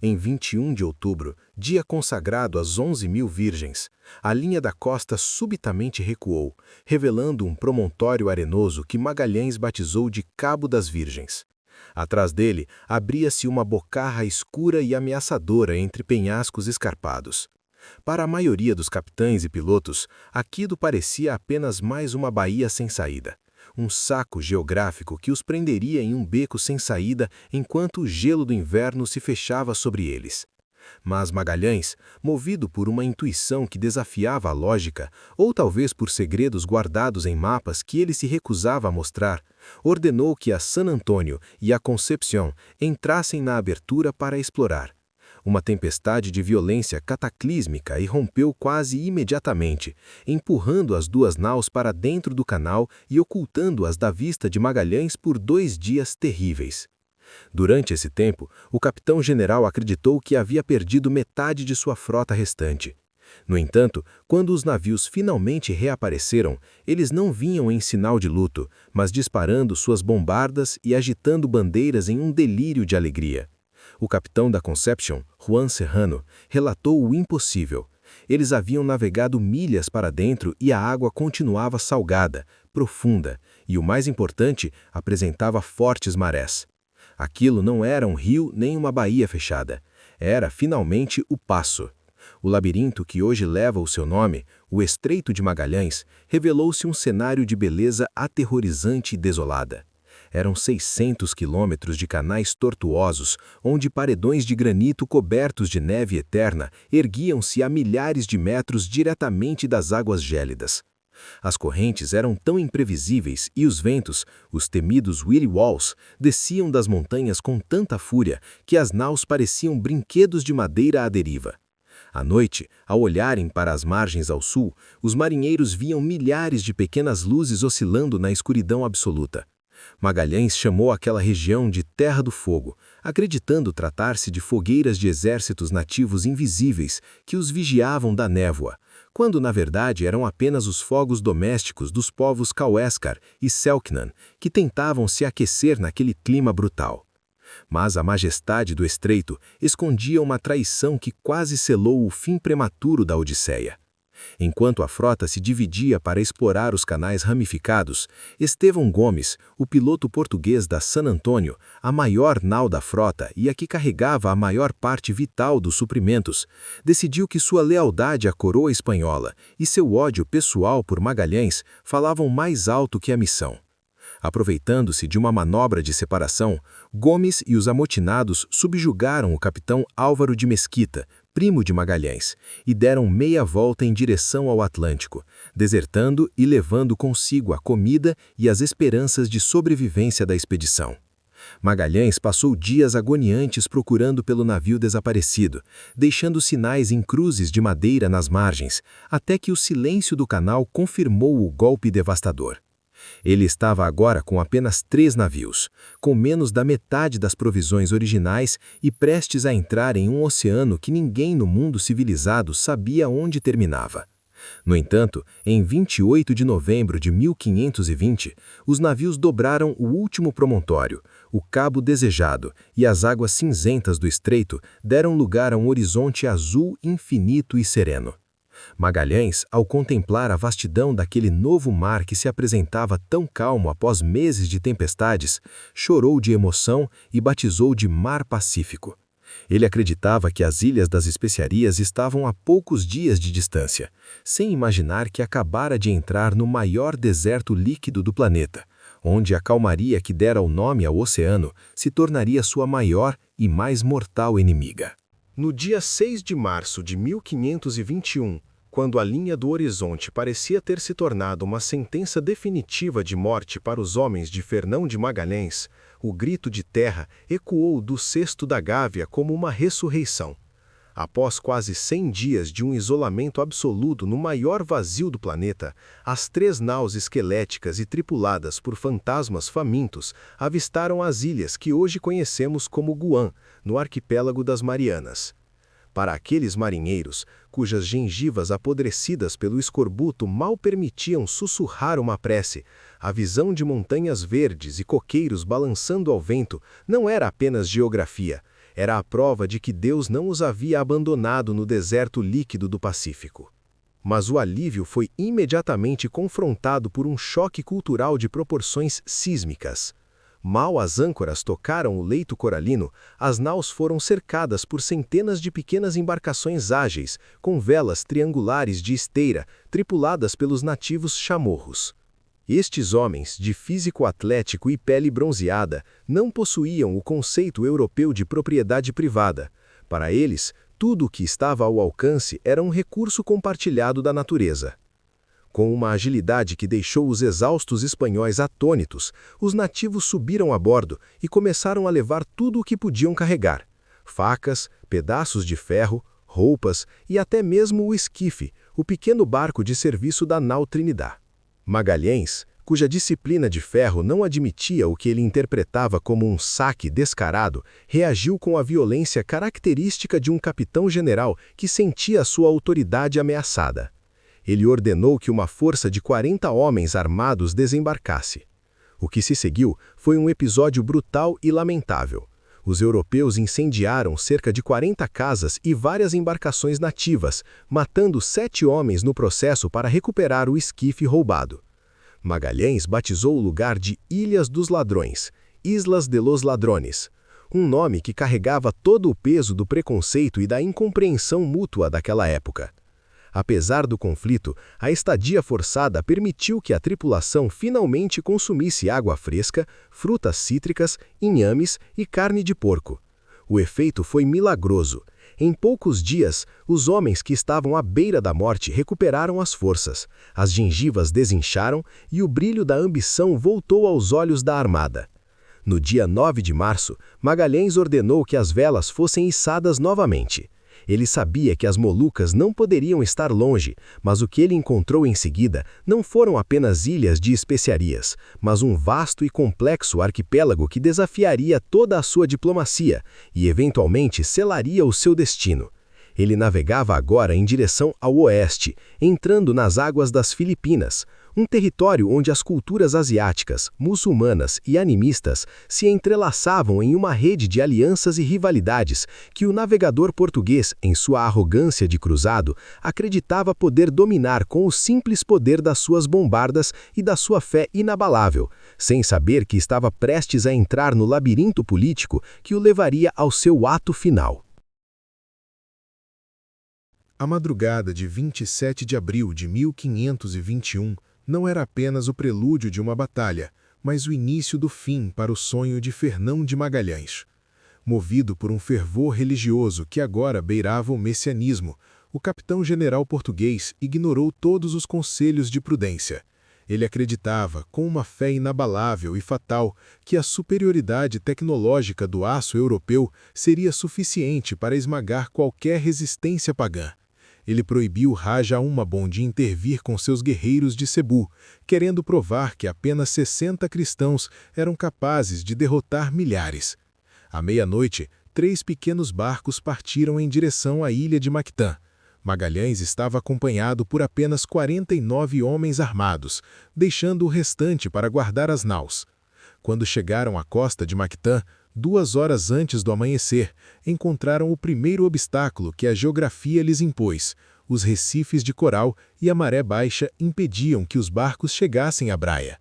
Em 21 de outubro, dia consagrado às 11.000 virgens, a linha da costa subitamente recuou, revelando um promontório arenoso que Magalhães batizou de Cabo das Virgens. Atrás dele, abria-se uma bocarra escura e ameaçadora entre penhascos escarpados. Para a maioria dos capitães e pilotos, aquilo parecia apenas mais uma baía sem saída. Um saco geográfico que os prenderia em um beco sem saída enquanto o gelo do inverno se fechava sobre eles. Mas Magalhães, movido por uma intuição que desafiava a lógica, ou talvez por segredos guardados em mapas que ele se recusava a mostrar, ordenou que a San Antônio e a Concepción entrassem na abertura para explorar. Uma tempestade de violência cataclísmica irrompeu quase imediatamente, empurrando as duas naus para dentro do canal e ocultando-as da vista de Magalhães por 2 dias terríveis. Durante esse tempo, o capitão-general acreditou que havia perdido metade de sua frota restante. No entanto, quando os navios finalmente reapareceram, eles não vinham em sinal de luto, mas disparando suas bombardas e agitando bandeiras em um delírio de alegria. O capitão da Concepción, Juan Serrano, relatou o impossível. Eles haviam navegado milhas para dentro e a água continuava salgada, profunda, e o mais importante, apresentava fortes marés. Aquilo não era um rio nem uma baía fechada. Era, finalmente, o Passo. O labirinto que hoje leva o seu nome, o Estreito de Magalhães, revelou-se um cenário de beleza aterrorizante e desolada. Eram 600 quilômetros de canais tortuosos, onde paredões de granito cobertos de neve eterna erguiam-se a milhares de metros diretamente das águas gélidas. As correntes eram tão imprevisíveis e os ventos, os temidos Willy Walls, desciam das montanhas com tanta fúria que as naus pareciam brinquedos de madeira à deriva. À noite, ao olharem para as margens ao sul, os marinheiros viam milhares de pequenas luzes oscilando na escuridão absoluta. Magalhães chamou aquela região de Terra do Fogo, acreditando tratar-se de fogueiras de exércitos nativos invisíveis que os vigiavam da névoa, quando na verdade eram apenas os fogos domésticos dos povos Kaueskar e Selknam, que tentavam se aquecer naquele clima brutal. Mas a majestade do estreito escondia uma traição que quase selou o fim prematuro da Odisseia. Enquanto a frota se dividia para explorar os canais ramificados, Estevão Gomes, o piloto português da San Antônio, a maior nau da frota e a que carregava a maior parte vital dos suprimentos, decidiu que sua lealdade à coroa espanhola e seu ódio pessoal por Magalhães falavam mais alto que a missão. Aproveitando-se de uma manobra de separação, Gomes e os amotinados subjugaram o capitão Álvaro de Mesquita, primo de Magalhães, e deram meia volta em direção ao Atlântico, desertando e levando consigo a comida e as esperanças de sobrevivência da expedição. Magalhães passou dias agoniantes procurando pelo navio desaparecido, deixando sinais em cruzes de madeira nas margens, até que o silêncio do canal confirmou o golpe devastador. Ele estava agora com apenas 3 navios, com menos da metade das provisões originais e prestes a entrar em um oceano que ninguém no mundo civilizado sabia onde terminava. No entanto, em 28 de novembro de 1520, os navios dobraram o último promontório, o Cabo Desejado, e as águas cinzentas do estreito deram lugar a um horizonte azul infinito e sereno. Magalhães, ao contemplar a vastidão daquele novo mar que se apresentava tão calmo após meses de tempestades, chorou de emoção e batizou de Mar Pacífico. Ele acreditava que as Ilhas das Especiarias estavam a poucos dias de distância, sem imaginar que acabara de entrar no maior deserto líquido do planeta, onde a calmaria que dera o nome ao oceano se tornaria sua maior e mais mortal inimiga. No dia 6 de março de 1521, quando a linha do horizonte parecia ter se tornado uma sentença definitiva de morte para os homens de Fernão de Magalhães, o grito de terra ecoou do cesto da Gávea como uma ressurreição. Após quase 100 dias de um isolamento absoluto no maior vazio do planeta, as 3 naus esqueléticas e tripuladas por fantasmas famintos avistaram as ilhas que hoje conhecemos como Guam, no arquipélago das Marianas. Para aqueles marinheiros, cujas gengivas apodrecidas pelo escorbuto mal permitiam sussurrar uma prece, a visão de montanhas verdes e coqueiros balançando ao vento não era apenas geografia, era a prova de que Deus não os havia abandonado no deserto líquido do Pacífico. Mas o alívio foi imediatamente confrontado por um choque cultural de proporções sísmicas. Mal as âncoras tocaram o leito coralino, as naus foram cercadas por centenas de pequenas embarcações ágeis, com velas triangulares de esteira, tripuladas pelos nativos chamorros. Estes homens, de físico atlético e pele bronzeada, não possuíam o conceito europeu de propriedade privada. Para eles, tudo o que estava ao alcance era um recurso compartilhado da natureza. Com uma agilidade que deixou os exaustos espanhóis atônitos, os nativos subiram a bordo e começaram a levar tudo o que podiam carregar: facas, pedaços de ferro, roupas e até mesmo o esquife, o pequeno barco de serviço da nau Trinidad. Magalhães, cuja disciplina de ferro não admitia o que ele interpretava como um saque descarado, reagiu com a violência característica de um capitão-general que sentia sua autoridade ameaçada. Ele ordenou que uma força de 40 homens armados desembarcasse. O que se seguiu foi um episódio brutal e lamentável. Os europeus incendiaram cerca de 40 casas e várias embarcações nativas, matando 7 homens no processo para recuperar o esquife roubado. Magalhães batizou o lugar de Ilhas dos Ladrões, Islas de los Ladrones, um nome que carregava todo o peso do preconceito e da incompreensão mútua daquela época. Apesar do conflito, a estadia forçada permitiu que a tripulação finalmente consumisse água fresca, frutas cítricas, inhames e carne de porco. O efeito foi milagroso. Em poucos dias, os homens que estavam à beira da morte recuperaram as forças, as gengivas desincharam e o brilho da ambição voltou aos olhos da armada. No dia 9 de março, Magalhães ordenou que as velas fossem içadas novamente. Ele sabia que as Molucas não poderiam estar longe, mas o que ele encontrou em seguida não foram apenas ilhas de especiarias, mas um vasto e complexo arquipélago que desafiaria toda a sua diplomacia e, eventualmente, selaria o seu destino. Ele navegava agora em direção ao oeste, entrando nas águas das Filipinas, um território onde as culturas asiáticas, muçulmanas e animistas se entrelaçavam em uma rede de alianças e rivalidades que o navegador português, em sua arrogância de cruzado, acreditava poder dominar com o simples poder das suas bombardas e da sua fé inabalável, sem saber que estava prestes a entrar no labirinto político que o levaria ao seu ato final. A madrugada de 27 de abril de 1521 não era apenas o prelúdio de uma batalha, mas o início do fim para o sonho de Fernão de Magalhães. Movido por um fervor religioso que agora beirava o messianismo, o capitão-general português ignorou todos os conselhos de prudência. Ele acreditava, com uma fé inabalável e fatal, que a superioridade tecnológica do aço europeu seria suficiente para esmagar qualquer resistência pagã. Ele proibiu Raja Humabon de intervir com seus guerreiros de Cebu, querendo provar que apenas 60 cristãos eram capazes de derrotar milhares. À meia-noite, 3 pequenos barcos partiram em direção à ilha de Mactã. Magalhães estava acompanhado por apenas 49 homens armados, deixando o restante para guardar as naus. Quando chegaram à costa de Mactã, 2 horas antes do amanhecer, encontraram o primeiro obstáculo que a geografia lhes impôs. Os recifes de coral e a maré baixa impediam que os barcos chegassem à praia.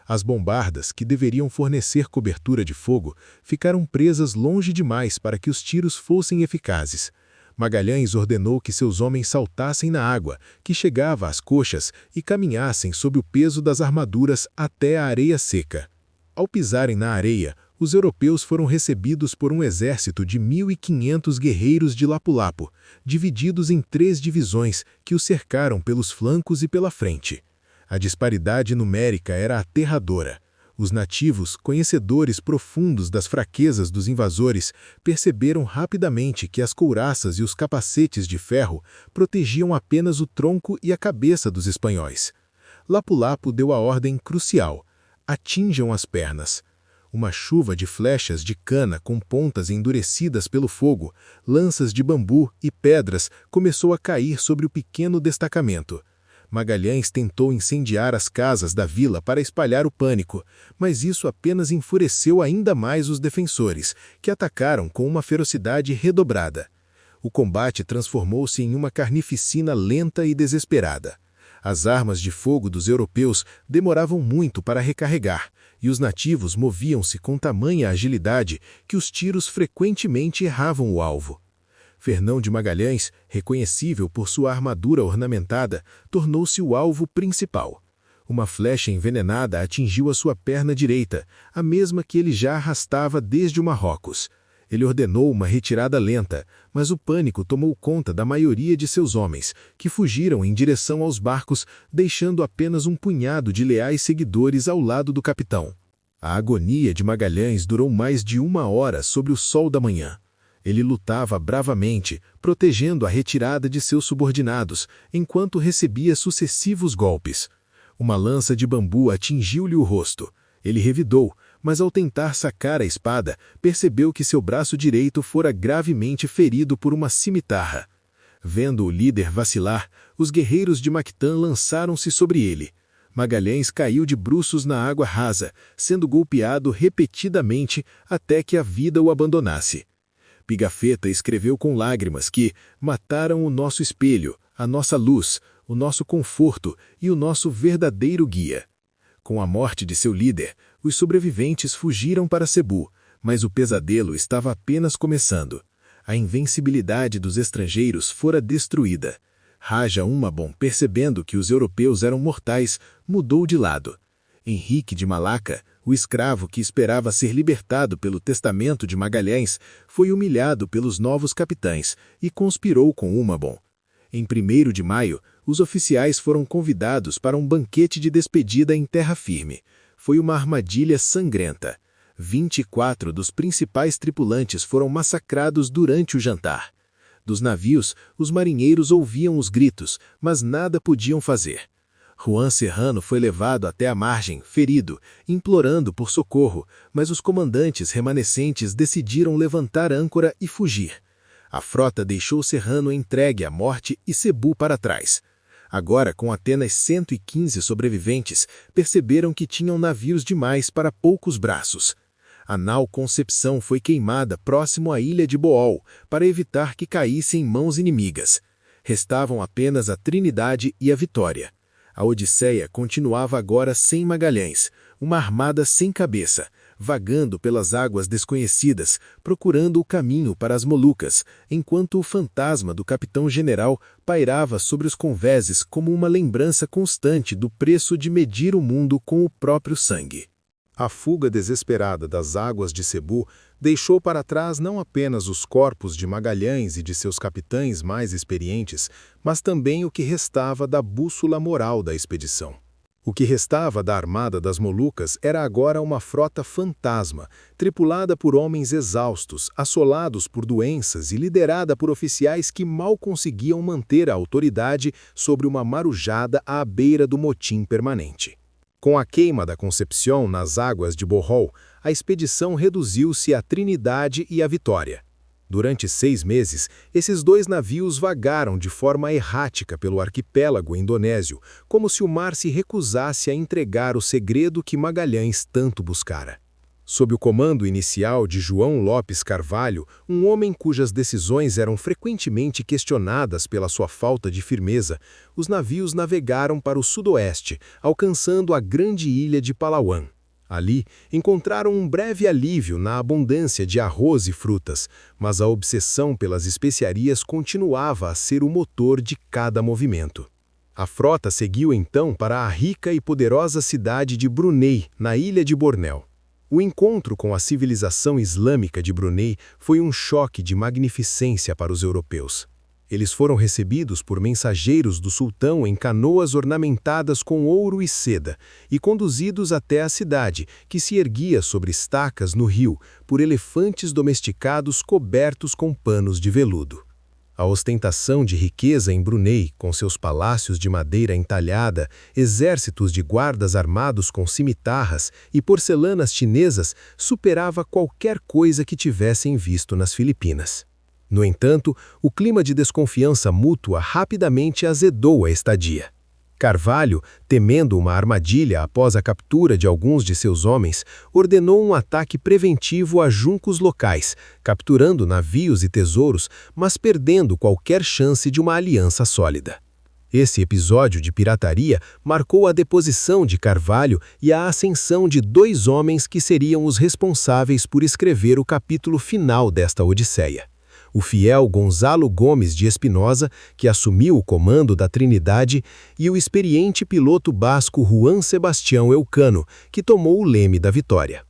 As bombardas, que deveriam fornecer cobertura de fogo, ficaram presas longe demais para que os tiros fossem eficazes. Magalhães ordenou que seus homens saltassem na água, que chegava às coxas, e caminhassem sob o peso das armaduras até a areia seca. Ao pisarem na areia, os europeus foram recebidos por um exército de 1.500 guerreiros de Lapu-Lapu, divididos em 3 divisões que os cercaram pelos flancos e pela frente. A disparidade numérica era aterradora. Os nativos, conhecedores profundos das fraquezas dos invasores, perceberam rapidamente que as couraças e os capacetes de ferro protegiam apenas o tronco e a cabeça dos espanhóis. Lapu-Lapu deu a ordem crucial: atinjam as pernas. Uma chuva de flechas de cana com pontas endurecidas pelo fogo, lanças de bambu e pedras começou a cair sobre o pequeno destacamento. Magalhães tentou incendiar as casas da vila para espalhar o pânico, mas isso apenas enfureceu ainda mais os defensores, que atacaram com uma ferocidade redobrada. O combate transformou-se em uma carnificina lenta e desesperada. As armas de fogo dos europeus demoravam muito para recarregar, e os nativos moviam-se com tamanha agilidade que os tiros frequentemente erravam o alvo. Fernão de Magalhães, reconhecível por sua armadura ornamentada, tornou-se o alvo principal. Uma flecha envenenada atingiu a sua perna direita, a mesma que ele já arrastava desde o Marrocos. Ele ordenou uma retirada lenta, mas o pânico tomou conta da maioria de seus homens, que fugiram em direção aos barcos, deixando apenas um punhado de leais seguidores ao lado do capitão. A agonia de Magalhães durou mais de 1 hora sob o sol da manhã. Ele lutava bravamente, protegendo a retirada de seus subordinados, enquanto recebia sucessivos golpes. Uma lança de bambu atingiu-lhe o rosto. Ele revidou, mas ao tentar sacar a espada, percebeu que seu braço direito fora gravemente ferido por uma cimitarra. Vendo o líder vacilar, os guerreiros de Mactã lançaram-se sobre ele. Magalhães caiu de bruços na água rasa, sendo golpeado repetidamente até que a vida o abandonasse. Pigafetta escreveu com lágrimas que mataram o nosso espelho, a nossa luz, o nosso conforto e o nosso verdadeiro guia. Com a morte de seu líder, os sobreviventes fugiram para Cebu, mas o pesadelo estava apenas começando. A invencibilidade dos estrangeiros fora destruída. Raja Humabon, percebendo que os europeus eram mortais, mudou de lado. Henrique de Malaca, o escravo que esperava ser libertado pelo testamento de Magalhães, foi humilhado pelos novos capitães e conspirou com Humabon. Em 1º de maio, os oficiais foram convidados para um banquete de despedida em terra firme. Foi uma armadilha sangrenta. 24 dos principais tripulantes foram massacrados durante o jantar. Dos navios, os marinheiros ouviam os gritos, mas nada podiam fazer. Juan Serrano foi levado até a margem, ferido, implorando por socorro, mas os comandantes remanescentes decidiram levantar âncora e fugir. A frota deixou Serrano entregue à morte e Cebu para trás. Agora, com apenas 115 sobreviventes, perceberam que tinham navios demais para poucos braços. A nau Concepção foi queimada próximo à ilha de Bohol, para evitar que caísse em mãos inimigas. Restavam apenas a Trinidade e a Vitória. A Odisseia continuava agora sem Magalhães, uma armada sem cabeça, vagando pelas águas desconhecidas, procurando o caminho para as Molucas, enquanto o fantasma do capitão-general pairava sobre os convéses como uma lembrança constante do preço de medir o mundo com o próprio sangue. A fuga desesperada das águas de Cebu deixou para trás não apenas os corpos de Magalhães e de seus capitães mais experientes, mas também o que restava da bússola moral da expedição. O que restava da Armada das Molucas era agora uma frota fantasma, tripulada por homens exaustos, assolados por doenças e liderada por oficiais que mal conseguiam manter a autoridade sobre uma marujada à beira do motim permanente. Com a queima da Concepción nas águas de Bohol, a expedição reduziu-se à Trinidade e à Vitória. Durante 6 meses, esses 2 navios vagaram de forma errática pelo arquipélago indonésio, como se o mar se recusasse a entregar o segredo que Magalhães tanto buscara. Sob o comando inicial de João Lopes Carvalho, um homem cujas decisões eram frequentemente questionadas pela sua falta de firmeza, os navios navegaram para o sudoeste, alcançando a grande ilha de Palawan. Ali, encontraram um breve alívio na abundância de arroz e frutas, mas a obsessão pelas especiarias continuava a ser o motor de cada movimento. A frota seguiu então para a rica e poderosa cidade de Brunei, na ilha de Bornéu. O encontro com a civilização islâmica de Brunei foi um choque de magnificência para os europeus. Eles foram recebidos por mensageiros do sultão em canoas ornamentadas com ouro e seda e conduzidos até a cidade, que se erguia sobre estacas no rio, por elefantes domesticados cobertos com panos de veludo. A ostentação de riqueza em Brunei, com seus palácios de madeira entalhada, exércitos de guardas armados com cimitarras e porcelanas chinesas, superava qualquer coisa que tivessem visto nas Filipinas. No entanto, o clima de desconfiança mútua rapidamente azedou a estadia. Carvalho, temendo uma armadilha após a captura de alguns de seus homens, ordenou um ataque preventivo a juncos locais, capturando navios e tesouros, mas perdendo qualquer chance de uma aliança sólida. Esse episódio de pirataria marcou a deposição de Carvalho e a ascensão de dois homens que seriam os responsáveis por escrever o capítulo final desta odisseia. O fiel Gonzalo Gomes de Espinosa, que assumiu o comando da Trinidade, e o experiente piloto basco Juan Sebastião Elcano, que tomou o leme da vitória.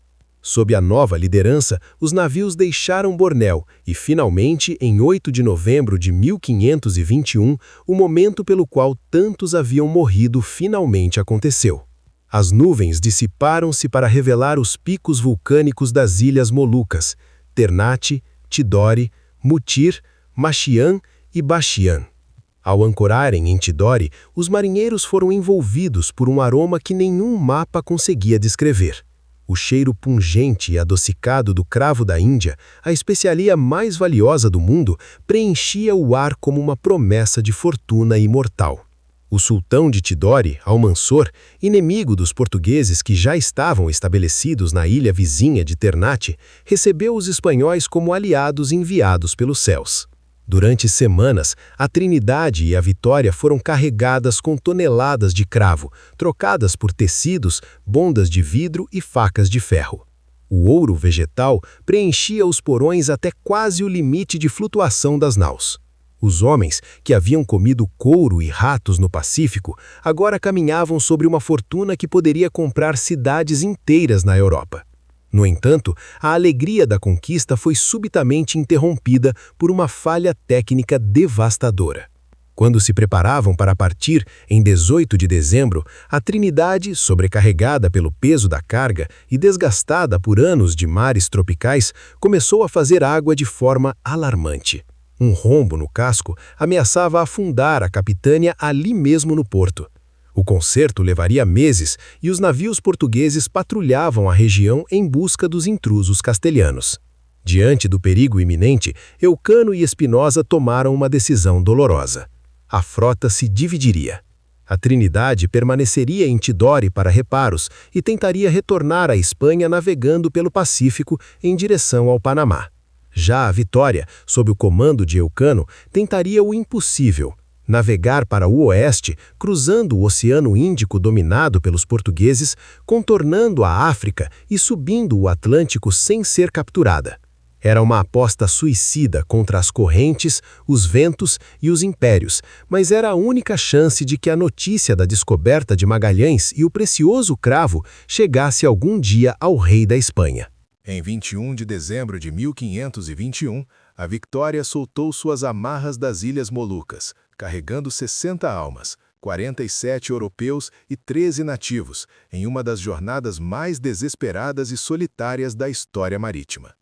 Sob a nova liderança, os navios deixaram Bornéu e, finalmente, em 8 de novembro de 1521, o momento pelo qual tantos haviam morrido finalmente aconteceu. As nuvens dissiparam-se para revelar os picos vulcânicos das Ilhas Molucas, Ternate, Tidore, Mutir, Machian e Bachian. Ao ancorarem em Tidore, os marinheiros foram envolvidos por um aroma que nenhum mapa conseguia descrever. O cheiro pungente e adocicado do cravo da Índia, a especiaria mais valiosa do mundo, preenchia o ar como uma promessa de fortuna imortal. O sultão de Tidore, Almansor, inimigo dos portugueses que já estavam estabelecidos na ilha vizinha de Ternate, recebeu os espanhóis como aliados enviados pelos céus. Durante semanas, a Trinidade e a Vitória foram carregadas com toneladas de cravo, trocadas por tecidos, bondas de vidro e facas de ferro. O ouro vegetal preenchia os porões até quase o limite de flutuação das naus. Os homens, que haviam comido couro e ratos no Pacífico, agora caminhavam sobre uma fortuna que poderia comprar cidades inteiras na Europa. No entanto, a alegria da conquista foi subitamente interrompida por uma falha técnica devastadora. Quando se preparavam para partir, em 18 de dezembro, a Trinidade, sobrecarregada pelo peso da carga e desgastada por anos de mares tropicais, começou a fazer água de forma alarmante. Um rombo no casco ameaçava afundar a capitânia ali mesmo no porto. O conserto levaria meses e os navios portugueses patrulhavam a região em busca dos intrusos castelhanos. Diante do perigo iminente, Elcano e Espinosa tomaram uma decisão dolorosa. A frota se dividiria. A Trinidade permaneceria em Tidore para reparos e tentaria retornar à Espanha navegando pelo Pacífico em direção ao Panamá. Já a Vitória, sob o comando de Elcano, tentaria o impossível: navegar para o oeste, cruzando o Oceano Índico dominado pelos portugueses, contornando a África e subindo o Atlântico sem ser capturada. Era uma aposta suicida contra as correntes, os ventos e os impérios, mas era a única chance de que a notícia da descoberta de Magalhães e o precioso cravo chegasse algum dia ao rei da Espanha. Em 21 de dezembro de 1521, a Vitória soltou suas amarras das Ilhas Molucas, carregando 60 almas, 47 europeus e 13 nativos, em uma das jornadas mais desesperadas e solitárias da história marítima.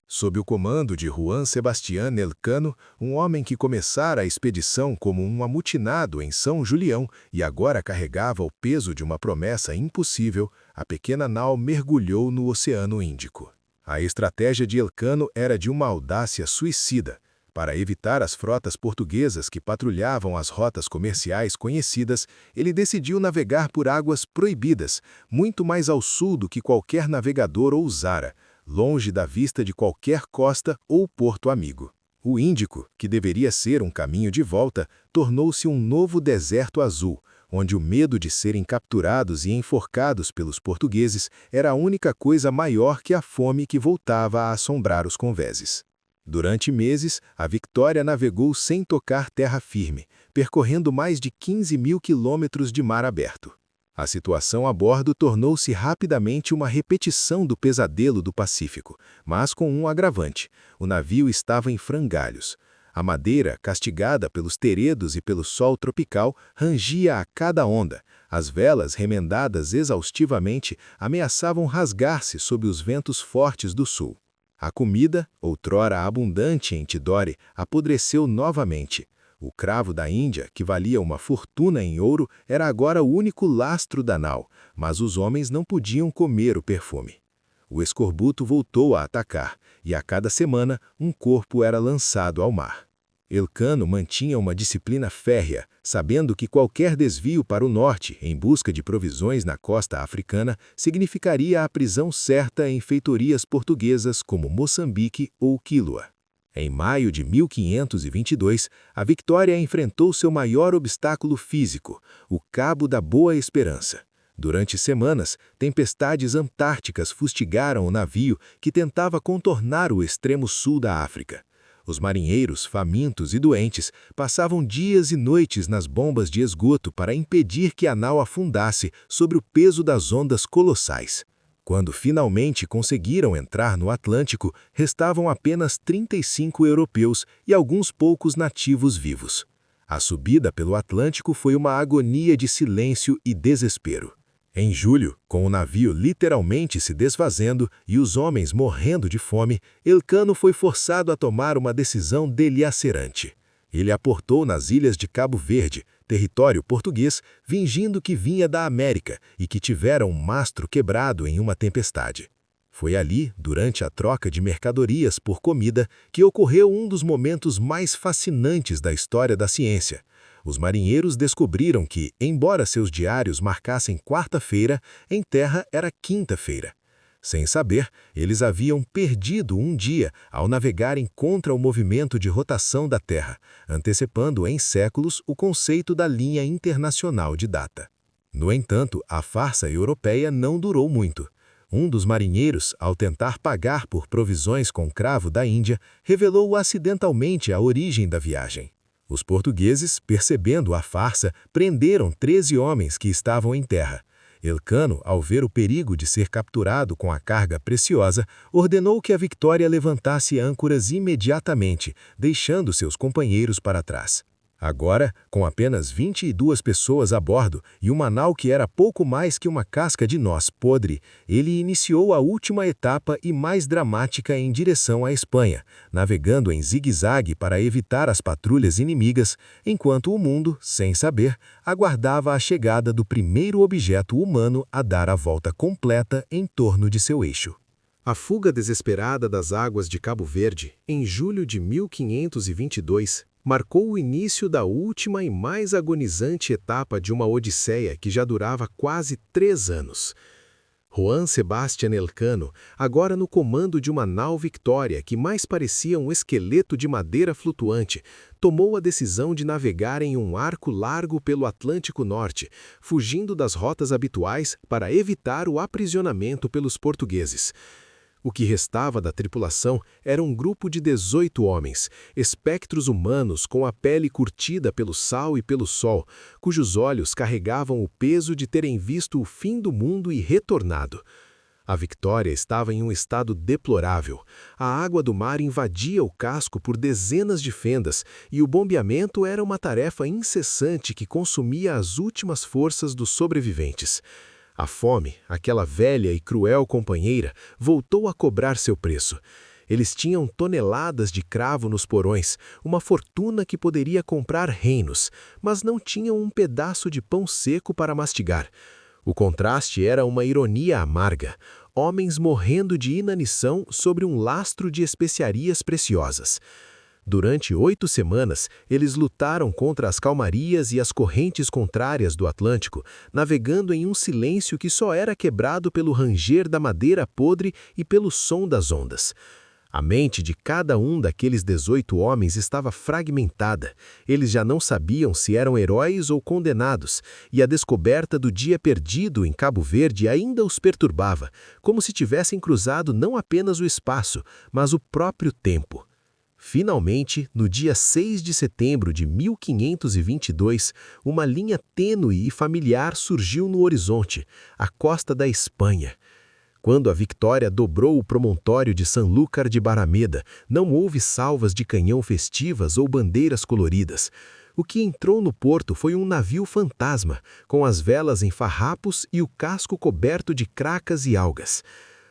Sob o comando de Juan Sebastián Elcano, um homem que começara a expedição como um amutinado em São Julião e agora carregava o peso de uma promessa impossível, a pequena nau mergulhou no Oceano Índico. A estratégia de Elcano era de uma audácia suicida. Para evitar as frotas portuguesas que patrulhavam as rotas comerciais conhecidas, ele decidiu navegar por águas proibidas, muito mais ao sul do que qualquer navegador ousara, longe da vista de qualquer costa ou porto amigo. O Índico, que deveria ser um caminho de volta, tornou-se um novo deserto azul, onde o medo de serem capturados e enforcados pelos portugueses era a única coisa maior que a fome que voltava a assombrar os conveses. Durante meses, a Vitória navegou sem tocar terra firme, percorrendo mais de 15.000 quilômetros de mar aberto. A situação a bordo tornou-se rapidamente uma repetição do pesadelo do Pacífico, mas com um agravante: o navio estava em frangalhos. A madeira, castigada pelos teredos e pelo sol tropical, rangia a cada onda. As velas, remendadas exaustivamente, ameaçavam rasgar-se sob os ventos fortes do sul. A comida, outrora abundante em Tidore, apodreceu novamente. O cravo da Índia, que valia uma fortuna em ouro, era agora o único lastro da nau, mas os homens não podiam comer o perfume. O escorbuto voltou a atacar, e a cada semana um corpo era lançado ao mar. Elcano mantinha uma disciplina férrea, sabendo que qualquer desvio para o norte, em busca de provisões na costa africana, significaria a prisão certa em feitorias portuguesas como Moçambique ou Quilua. Em maio de 1522, a Victoria enfrentou seu maior obstáculo físico, o Cabo da Boa Esperança. Durante semanas, tempestades antárticas fustigaram o navio que tentava contornar o extremo sul da África. Os marinheiros, famintos e doentes, passavam dias e noites nas bombas de esgoto para impedir que a nau afundasse sobre o peso das ondas colossais. Quando finalmente conseguiram entrar no Atlântico, restavam apenas 35 europeus e alguns poucos nativos vivos. A subida pelo Atlântico foi uma agonia de silêncio e desespero. Em julho, com o navio literalmente se desfazendo e os homens morrendo de fome, Elcano foi forçado a tomar uma decisão dilacerante. Ele aportou nas ilhas de Cabo Verde, território português, fingindo que vinha da América e que tivera um mastro quebrado em uma tempestade. Foi ali, durante a troca de mercadorias por comida, que ocorreu um dos momentos mais fascinantes da história da ciência. Os marinheiros descobriram que, embora seus diários marcassem quarta-feira, em terra era quinta-feira. Sem saber, eles haviam perdido um dia ao navegarem contra o movimento de rotação da Terra, antecipando em séculos o conceito da linha internacional de data. No entanto, a farsa europeia não durou muito. Um dos marinheiros, ao tentar pagar por provisões com cravo da Índia, revelou acidentalmente a origem da viagem. Os portugueses, percebendo a farsa, prenderam 13 homens que estavam em terra. Elcano, ao ver o perigo de ser capturado com a carga preciosa, ordenou que a Victoria levantasse âncoras imediatamente, deixando seus companheiros para trás. Agora, com apenas 22 pessoas a bordo e uma nau que era pouco mais que uma casca de noz podre, ele iniciou a última etapa e mais dramática em direção à Espanha, navegando em zigue-zague para evitar as patrulhas inimigas, enquanto o mundo, sem saber, aguardava a chegada do primeiro objeto humano a dar a volta completa em torno de seu eixo. A fuga desesperada das águas de Cabo Verde, em julho de 1522, marcou o início da última e mais agonizante etapa de uma odisseia que já durava quase 3 anos. Juan Sebastián Elcano, agora no comando de uma nau Victoria que mais parecia um esqueleto de madeira flutuante, tomou a decisão de navegar em um arco largo pelo Atlântico Norte, fugindo das rotas habituais para evitar o aprisionamento pelos portugueses. O que restava da tripulação era um grupo de 18 homens, espectros humanos com a pele curtida pelo sal e pelo sol, cujos olhos carregavam o peso de terem visto o fim do mundo e retornado. A Victoria estava em um estado deplorável. A água do mar invadia o casco por dezenas de fendas e o bombeamento era uma tarefa incessante que consumia as últimas forças dos sobreviventes. A fome, aquela velha e cruel companheira, voltou a cobrar seu preço. Eles tinham toneladas de cravo nos porões, uma fortuna que poderia comprar reinos, mas não tinham um pedaço de pão seco para mastigar. O contraste era uma ironia amarga, homens morrendo de inanição sobre um lastro de especiarias preciosas. Durante 8 semanas, eles lutaram contra as calmarias e as correntes contrárias do Atlântico, navegando em um silêncio que só era quebrado pelo ranger da madeira podre e pelo som das ondas. A mente de cada um daqueles 18 homens estava fragmentada. Eles já não sabiam se eram heróis ou condenados, e a descoberta do dia perdido em Cabo Verde ainda os perturbava, como se tivessem cruzado não apenas o espaço, mas o próprio tempo. Finalmente, no dia 6 de setembro de 1522, uma linha tênue e familiar surgiu no horizonte, a costa da Espanha. Quando a Victoria dobrou o promontório de Sanlúcar de Barrameda, não houve salvas de canhão festivas ou bandeiras coloridas. O que entrou no porto foi um navio fantasma, com as velas em farrapos e o casco coberto de cracas e algas.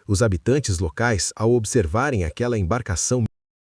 Os habitantes locais, ao observarem aquela embarcação